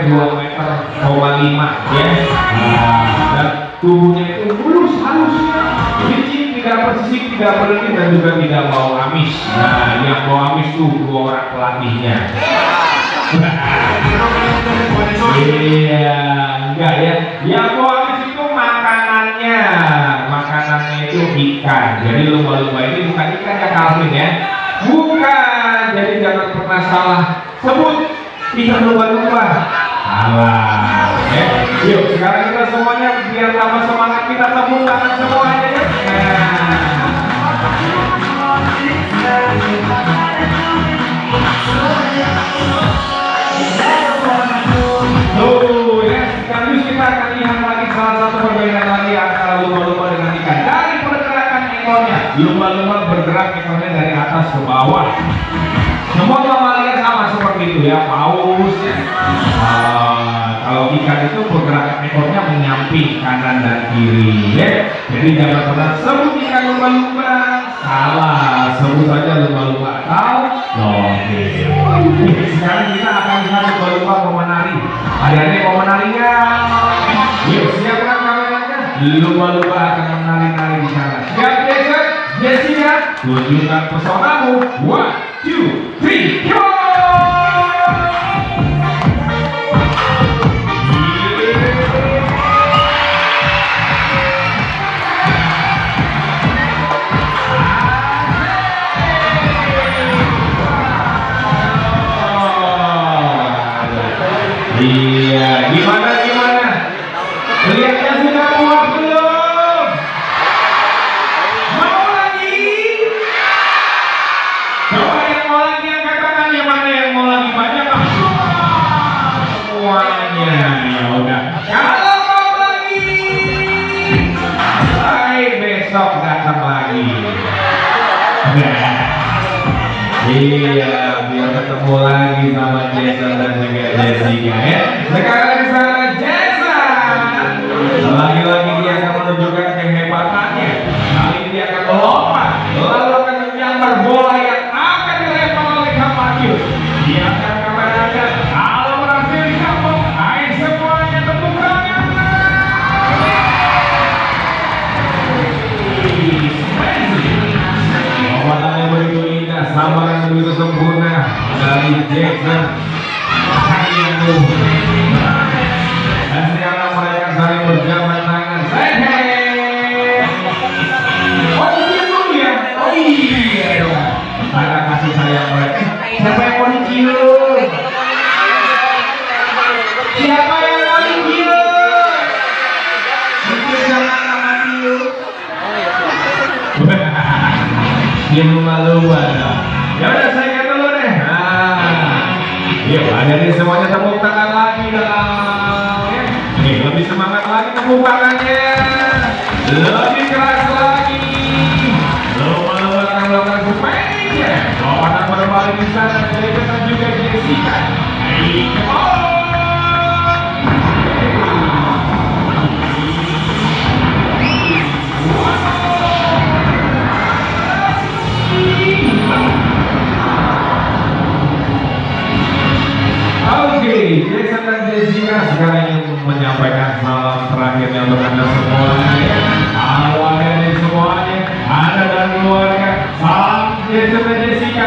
2,5 meter ya. Dan tubuhnya itu mulus halusnya, licin, tidak bersisik, tidak berlebih, dan juga tidak bau amis. Nah, yang bau amis tuh 2 orang pelatihnya. Iya, enggak ya. Yang bau amis itu makanannya itu ikan. Jadi lumba-lumba ini bukan ikan ya Calvin ya. Bukan. Jadi jangan pernah salah sebut ikan lumba-lumba. Salah. Yuk sekarang kita semuanya biar tambah semangat kita tepuk tangan semuanya ya. Tuh ya, sekaligus kita akan lihat lagi salah satu perbedaan lagi antara lumba-lumba dengan ikan. Dari pergerakan ekornya, lumba-lumba bergerak ekornya dari atas ke bawah. Semua mamalia sama seperti itu ya, paus ya. Kalau ikan itu pergerakan ekornya menyamping kanan dan kiri ya. Jadi jangan pernah sebut ikan lumba-lumba. Salah, sebut saja lumba-lumba atau dolphin. Sekarang kita akan lihat lumba-lumba mau menari. Adik-adik mau menari nggak? Yuk siapkan kameranya. Lumba-lumba akan menari-nari di sana. Siap Jason, Jessica, tunjukkan pesonamu. 1, 2, 3, go! Iya, gimana? Lihatnya sudah muat belum? Mau lagi? Coba yang mau lagi angkat tangan, yang mana yang mau lagi banyak? Semuanya, ya udah. Kalau mau lagi, baik besok datang lagi. Iya, biar ketemu lagi sama Jason dan juga Jessica ya. Sekarang sana Jason. Lagi-lagi dia akan menunjukkan kehebatannya. Kali ini dia akan melompat, lalu akan menyambar bola yang akan dilempar oleh Kapatius. Dia akan kameranya. Kalau berhasil dikapok, ayo semuanya tepuk tangan. Lompatan yang begitu indah, sambar yang begitu sempurna dari Jason. Dan sekarang mereka saling berjabat tangan. Oh dulu ya. Oh iya. Ada kasih sayang mereka. Siapa yang mau dicium? Siapa yang mau dicium? Dicium jangan sama cium. Dia lumba-lumba. Ya udah saya kata dulu deh. Yuk, hadirin semuanya tepuk tangan lagi dong. Nih, lebih semangat lagi tepuk tangannya. Lebih keras lagi. Lumba-lumba akan melakukan kupengnya. Lompatan berbalik di sana. Jason juga Jessica. Hey, come on. Oke, Jason dan Jessica sekarang ingin menyampaikan salam terakhirnya untuk anda semuanya. Halo adik-adik semuanya, anda dan keluarga. Salam Jason dan Jessica.